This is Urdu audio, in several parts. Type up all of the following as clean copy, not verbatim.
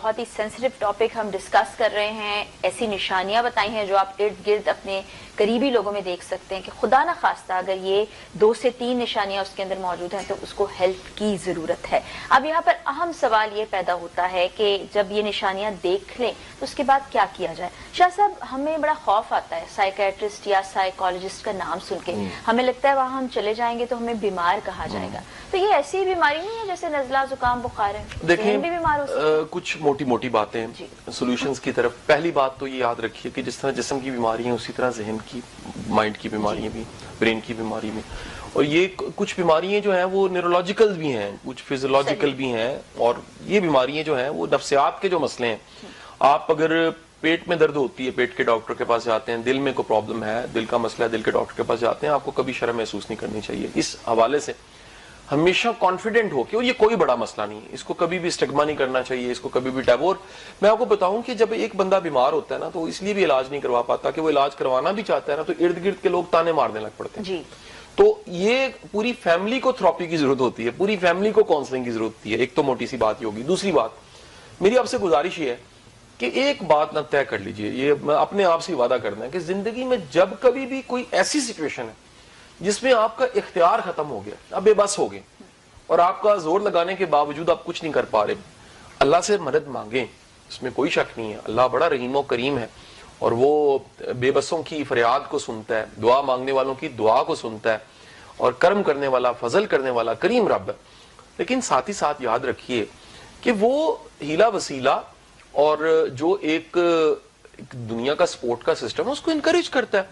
بہت ہی سینسٹیو ٹاپک ہم ڈسکس کر رہے ہیں. ایسی نشانیاں بتائی ہیں جو آپ ارد گرد اپنے قریبی لوگوں میں دیکھ سکتے ہیں کہ خدا نہ خواستہ اگر یہ 2 سے 3 نشانیاں اس کے اندر موجود ہیں تو اس کو ہیلپ کی ضرورت ہے. اب یہاں پر اہم سوال یہ پیدا ہوتا ہے کہ جب یہ نشانیاں دیکھ لیں تو اس کے بعد کیا کیا جائے. شاہ صاحب, ہمیں بڑا خوف آتا ہے سائیکیٹرسٹ یا سائیکالوجسٹ کا نام سن کے. ہمیں لگتا ہے وہاں ہم چلے جائیں گے تو ہمیں بیمار کہا جائے گا. تو یہ ایسی بیماری نہیں ہے جیسے نزلہ, زکام, بخار ہے؟ دیکھیں بھی بیمار ہو سکتے ہیں. کچھ موٹی موٹی باتیں سولوشنز کی طرف. پہلی بات تو یہ یاد رکھیے کہ جس طرح جسم کی بیماری ہیں اسی طرح ذہن کی, مائنڈ کی بیماریاں بھی, برین کی بیماری بھی. اور یہ کچھ بیماریاں جو ہیں وہ نیورولوجیکل بھی ہیں, کچھ فزیولوجیکل بھی ہیں, اور یہ بیماریاں جو ہیں وہ نفسیات کے جو مسئلے ہیں. آپ اگر پیٹ میں درد ہوتی ہے, پیٹ کے ڈاکٹر کے پاس جاتے ہیں, دل میں کوئی پرابلم ہے, دل کا مسئلہ ہے, دل کے ڈاکٹر کے پاس جاتے ہیں, آپ کو کبھی شرم محسوس نہیں کرنی چاہیے. اس حوالے سے ہمیشہ کانفیڈنٹ ہو کہ یہ کوئی بڑا مسئلہ نہیں ہے, اس کو کبھی بھی اسٹگما نہیں کرنا چاہیے, اس کو کبھی بھی ٹیبور. میں آپ کو بتاؤں کہ جب ایک بندہ بیمار ہوتا ہے نا تو اس لیے بھی علاج نہیں کروا پاتا کہ وہ علاج کروانا بھی چاہتا ہے نا تو ارد گرد کے لوگ تانے مارنے لگ پڑتے ہیں. تو یہ پوری فیملی کو تھراپی کی ضرورت ہوتی ہے, پوری فیملی کو کاؤنسلنگ کی ضرورت ہوتی ہے. ایک تو موٹی سی بات یہ ہوگی. دوسری بات میری آپ سے گزارش یہ ہے کہ ایک بات نہ طے کر لیجئے, یہ میں اپنے آپ سے وعدہ کرنا ہے کہ زندگی میں جب کبھی بھی کوئی ایسی سچویشن ہے جس میں آپ کا اختیار ختم ہو گیا, اب بے بس ہو گئے اور آپ کا زور لگانے کے باوجود آپ کچھ نہیں کر پا رہے, اللہ سے مدد مانگیں. اس میں کوئی شک نہیں ہے, اللہ بڑا رحیم و کریم ہے اور وہ بے بسوں کی فریاد کو سنتا ہے, دعا مانگنے والوں کی دعا کو سنتا ہے, اور کرم کرنے والا, فضل کرنے والا کریم رب ہے. لیکن ساتھ ہی ساتھ یاد رکھیے کہ وہ ہیلا وسیلہ اور جو ایک دنیا کا سپورٹ کا سسٹم ہے اس کو انکریج کرتا ہے.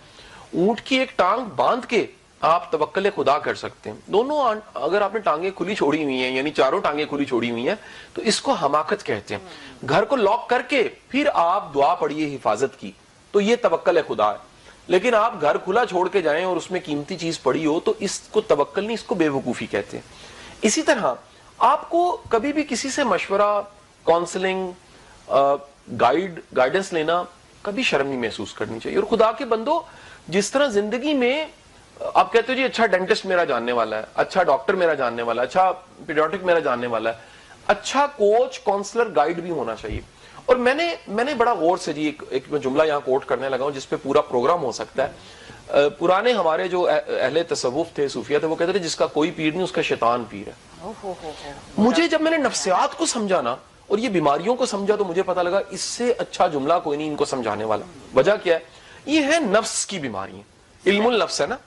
اونٹ کی ایک ٹانگ باندھ کے آپ توکل خدا کر سکتے ہیں. دونوں اگر آپ نے ٹانگیں کھلی چھوڑی ہوئی ہیں, یعنی چاروں ٹانگیں کھلی چھوڑی ہوئی ہیں, تو اس کو حماقت کہتے ہیں. گھر کو لاک کر کے پھر آپ دعا پڑھیے حفاظت کی, تو یہ توکل خدا ہے. لیکن آپ گھر کھلا چھوڑ کے جائیں اور اس میں قیمتی چیز پڑی ہو تو اس کو توکل نہیں, اس کو بے وقوفی کہتے ہیں. اسی طرح آپ کو کبھی بھی کسی سے مشورہ, کاؤنسلنگ, گائیڈنس لینا کبھی شرم نہیں محسوس کرنی چاہیے. اور خدا کے بندو, جس طرح زندگی میں آپ کہتے ہو جی اچھا ڈینٹسٹ میرا جاننے والا ہے, اچھا ڈاکٹر میرا جاننے والا ہے, اچھا پیڈیاٹرک میرا جاننے والا ہے, اچھا کوچ, کاؤنسلر, گائیڈ بھی ہونا چاہیے. اور میں نے بڑا غور سے جی ایک میں جملہ یہاں کوٹ کرنے لگا ہوں جس پہ پورا پروگرام ہو سکتا ہے. پرانے ہمارے جو اہل تصوف تھے, صوفیہ تھے, وہ کہتے تھے جس کا کوئی پیر نہیں اس کا شیطان پیر ہے. مجھے جب میں نے نفسیات کو سمجھا نا اور یہ بیماریوں کو سمجھا تو مجھے پتا لگا اس سے اچھا جملہ کوئی نہیں ان کو سمجھانے والا. وجہ کیا ہے؟ یہ ہے نفس کی بیماری, علم النفس ہے نا.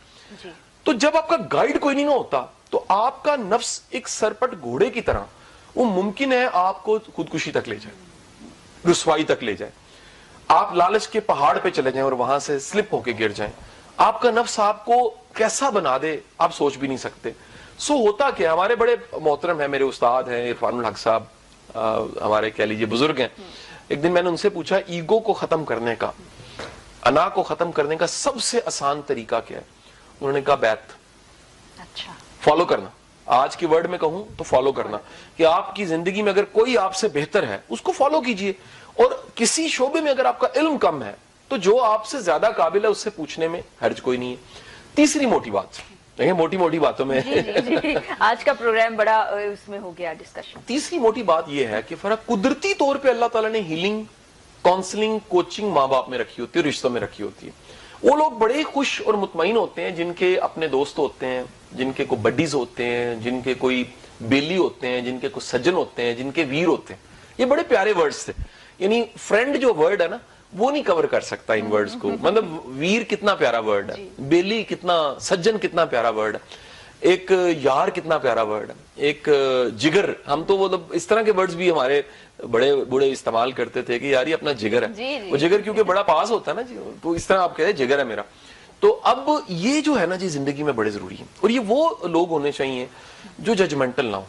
تو جب آپ کا گائیڈ کوئی نہیں ہوتا تو آپ کا نفس ایک سرپٹ گھوڑے کی طرح وہ ممکن ہے آپ کو خودکشی تک لے جائے, رسوائی تک لے جائے. آپ لالچ کے پہاڑ پہ چلے جائیں اور وہاں سے سلپ ہو کے گر جائیں. آپ کا نفس آپ کو کیسا بنا دے آپ سوچ بھی نہیں سکتے. ہوتا کیا, ہمارے بڑے محترم ہیں, میرے استاد ہیں عرفان الحق صاحب, ہمارے کہہ لیجیے بزرگ ہیں. ایک دن میں نے ان سے پوچھا ایگو کو ختم کرنے کا, انا کو ختم کرنے کا سب سے آسان طریقہ کیا ہے؟ انہوں نے کہا بیعت, فالو کرنا. آج کی ورڈ میں کہوں تو فالو کرنا, کہ آپ کی زندگی میں اگر کوئی آپ سے بہتر ہے اس کو فالو کیجئے. اور کسی شعبے میں اگر آپ کا علم کم ہے تو جو آپ سے زیادہ قابل ہے اس سے پوچھنے میں حرج کوئی نہیں ہے. تیسری موٹی بات, دیکھیں موٹی موٹی باتوں میں آج کا پروگرام بڑا اس میں ہو گیا ڈسکشن. تیسری موٹی بات یہ ہے کہ فرق قدرتی طور پہ اللہ تعالیٰ نے ہیلنگ, کاؤنسلنگ, کوچنگ ماں باپ میں رکھی ہوتی ہے, رشتوں میں رکھی ہوتی ہے. وہ لوگ بڑے خوش اور مطمئن ہوتے ہیں جن کے اپنے دوست ہوتے ہیں, جن کے کوئی بڈیز ہوتے ہیں, جن کے کوئی بیلی ہوتے ہیں, جن کے کوئی سجن ہوتے ہیں, جن کے ویر ہوتے ہیں. یہ بڑے پیارے ورڈز تھے. یعنی فرینڈ جو ورڈ ہے نا وہ نہیں کور کر سکتا ان ورڈز کو. مطلب ویر کتنا پیارا ورڈ ہے, بیلی کتنا, سجن کتنا پیارا ورڈ ہے, ایک یار کتنا پیارا ورڈ ہے, ایک جگر. ہم تو وہ اس طرح کے ورڈز بھی ہمارے بڑے بوڑھے استعمال کرتے تھے کہ یار یہ اپنا جگر ہے. وہ جگر کیونکہ بڑا پاس ہوتا ہے نا جی, تو اس طرح آپ کہتے ہیں جگر ہے میرا. تو اب یہ جو ہے نا جی زندگی میں بڑے ضروری ہیں, اور یہ وہ لوگ ہونے چاہیے جو ججمنٹل نہ ہو.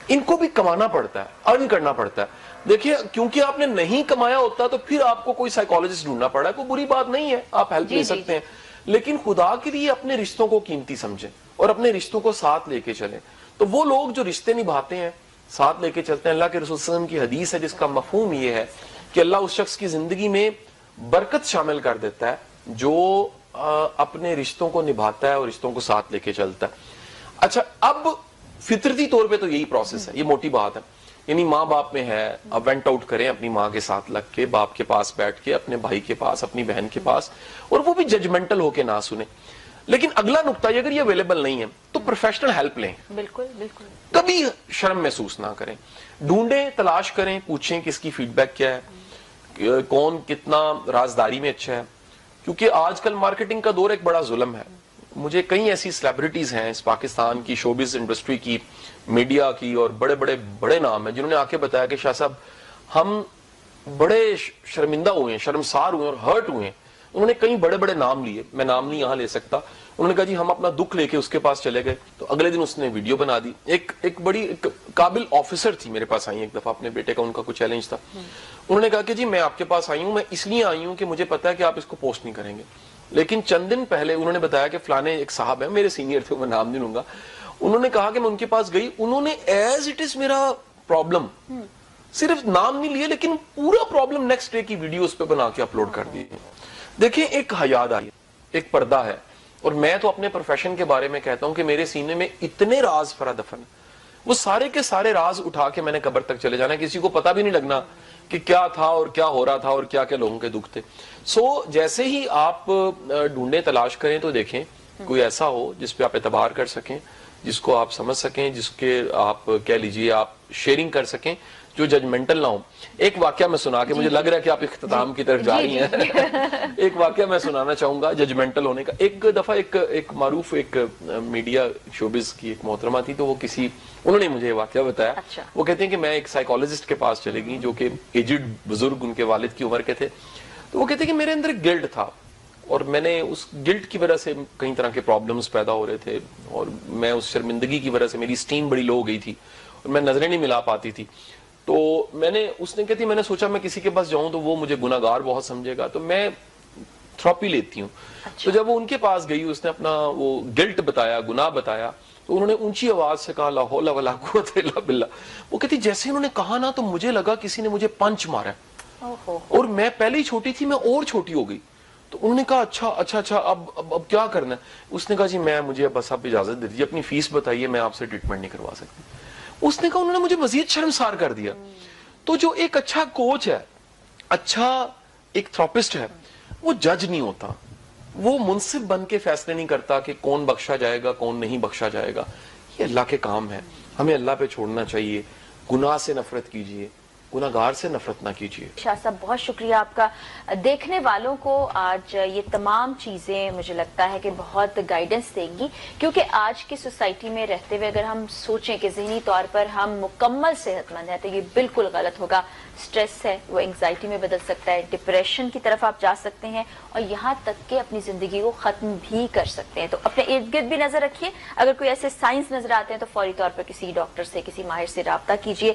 ان کو بھی کمانا پڑتا ہے, ارن کرنا پڑتا ہے. دیکھیں کیونکہ آپ نے نہیں کمایا ہوتا تو پھر آپ کو کوئی سائیکالوجسٹ ڈھونڈنا پڑا ہے, کوئی بری بات نہیں ہے, آپ ہیلپ لے سکتے ہیں. لیکن خدا کے لیے اپنے رشتوں کو قیمتی سمجھیں اور اپنے رشتوں کو ساتھ لے کے چلیں. تو وہ لوگ جو رشتے نبھاتے ہیں, ساتھ لے کے چلتے ہیں, اللہ کے رسول صلی اللہ علیہ وسلم کی حدیث ہے جس کا مفہوم یہ ہے کہ اللہ اس شخص کی زندگی میں برکت شامل کر دیتا ہے جو اپنے رشتوں کو نبھاتا ہے اور رشتوں کو ساتھ لے کے چلتا ہے. اچھا اب فطرتی طور پہ تو یہی پروسیس ہے, یہ موٹی بات ہے. یعنی ماں باپ میں ہے، اب وینٹ آؤٹ کریں اپنی ماں کے ساتھ لگ کے، باپ کے پاس بیٹھ کے، اپنے بھائی کے پاس، اپنی بہن کے پاس، اور وہ بھی ججمنٹل ہو کے نہ سنیں. لیکن اگلا نقطہ یہ، اگر یہ اویلیبل نہیں ہے تو پروفیشنل ہیلپ لیں. بالکل بالکل. کبھی شرم محسوس نہ کریں، ڈھونڈیں، تلاش کریں، پوچھیں کس کی فیڈ بیک کیا ہے، کون کتنا رازداری میں اچھا ہے. کیونکہ آج کل مارکیٹنگ کا دور ایک بڑا ظلم ہے. مجھے کئی ایسی سیلیبریٹیز ہیں اس پاکستان کی شوبز انڈسٹری کی، میڈیا کی، اور بڑے بڑے بڑے نام ہیں، جنہوں نے آ کے بتایا کہ شاہ صاحب ہم بڑے شرمندہ ہوئے ہیں، شرمسار ہوئے ہیں اور ہرٹ ہوئے ہیں. انہوں نے کئی بڑے بڑے نام لیے، میں نام نہیں یہاں لے سکتا. انہوں نے کہا جی ہم اپنا دکھ لے کے اس کے پاس چلے گئے، تو اگلے دن اس نے ویڈیو بنا دی. ایک بڑی قابل آفیسر تھی میرے پاس آئی ایک دفعہ، اپنے بیٹے کا ان کا کوئی چیلنج تھا. انہوں نے کہا کہ جی میں آپ کے پاس آئی ہوں، میں اس لیے آئی ہوں کہ مجھے پتا ہے کہ آپ اس کو پوسٹ نہیں کریں گے. لیکن چند دن پہلے انہوں نے بتایا کہ فلانے ایک صاحب ہیں، میرے سینئر تھے، میں نام نہیں لوں گا، انہوں نے کہا کہ میں ان کے پاس گئی، انہوں نے ایز اٹ از میرا پرابلم صرف نام نہیں لیے لیکن پورا پرابلم نیکسٹ ڈے کی ویڈیو اس پہ بنا کے اپلوڈ کر دی. دیکھیں ایک حیاد آئی، ایک پردہ ہے. اور میں تو اپنے پروفیشن کے بارے میں کہتا ہوں کہ میرے سینے میں اتنے راز فرا دفن، وہ سارے کے سارے راز اٹھا کے میں نے قبر تک چلے جانا، کسی کو پتہ بھی نہیں لگنا کہ کیا تھا اور کیا ہو رہا تھا اور کیا کیا لوگوں کے دکھ تھے. سو جیسے ہی آپ ڈھونڈیں، تلاش کریں تو دیکھیں کوئی ایسا ہو جس پہ آپ اعتبار کر سکیں، جس کو آپ سمجھ سکیں، جس کے آپ کہہ لیجئے آپ شیئرنگ کر سکیں، جو ججمنٹل نہ ہو. ایک واقعہ میں سنا کے، مجھے لگ رہا ہے کہ آپ اختتام کی طرف جا رہی ہیں، ایک واقعہ میں سنانا چاہوں گا ججمنٹل ہونے کا. ایک دفعہ ایک معروف ایک میڈیا شوبز کی ایک محترمہ تھی، تو وہ انہوں نے مجھے یہ واقعہ بتایا. وہ کہتے ہیں کہ میں ایک سائیکالوجسٹ کے پاس چلے گئی، جو کہ ایجڈ بزرگ ان کے والد کی عمر کے تھے. تو وہ کہتے ہیں کہ میرے اندر گلٹ تھا، اور میں نے اس گلٹ کی وجہ سے کئی طرح کے پرابلمز پیدا ہو رہے تھے، اور میں اس شرمندگی کی وجہ سے میری اسٹیم بڑی لو ہو گئی تھی اور میں نظریں نہیں ملا پاتی تھی. تو اس نے کہتی میں نے سوچا میں کسی کے پاس جاؤں تو وہ مجھے گناہگار بہت سمجھے گا، تو میں تھراپی لیتی ہوں. تو جب وہ ان کے پاس گئی، اس نے اپنا وہ گلٹ بتایا، گناہ بتایا، تو انہوں نے اونچی آواز سے کہا لا حول ولا قوت الا باللہ. وہ کہتی جیسے انہوں نے کہا نا تو مجھے لگا کسی نے مجھے پنچ مارا، اور میں پہلے ہی چھوٹی تھی، میں اور چھوٹی ہو گئی. تو انہوں نے کہا اچھا اب کیا کرنا ہے. اس نے کہا جی مجھے بس آپ اجازت دے دیجیے، اپنی فیس بتائیے، میں آپ سے ٹریٹمنٹ نہیں کروا سکتی. اس نے کہا انہوں نے مجھے مزید شرمسار کر دیا. تو جو ایک اچھا کوچ ہے، اچھا ایک تھراپسٹ ہے، وہ جج نہیں ہوتا، وہ منصف بن کے فیصلے نہیں کرتا کہ کون بخشا جائے گا کون نہیں بخشا جائے گا. یہ اللہ کے کام ہے، ہمیں اللہ پہ چھوڑنا چاہیے. گناہ سے نفرت کیجیے، گناہگار سے نفرت نہ کیجیے. شاہ صاحب بہت شکریہ آپ کا. دیکھنے والوں کو آج یہ تمام چیزیں مجھے لگتا ہے کہ بہت گائیڈنس دیں گی، کیونکہ آج کی سوسائٹی میں رہتے ہوئے اگر ہم سوچیں کہ ذہنی طور پر ہم مکمل صحت مند ہیں تو یہ بالکل غلط ہوگا. سٹریس ہے وہ انگزائٹی میں بدل سکتا ہے، ڈپریشن کی طرف آپ جا سکتے ہیں، اور یہاں تک کہ اپنی زندگی کو ختم بھی کر سکتے ہیں. تو اپنے ارد گرد بھی نظر رکھیے، اگر کوئی ایسے سائنس نظر آتے ہیں تو فوری طور پر کسی ڈاکٹر سے، کسی ماہر سے رابطہ کیجیے.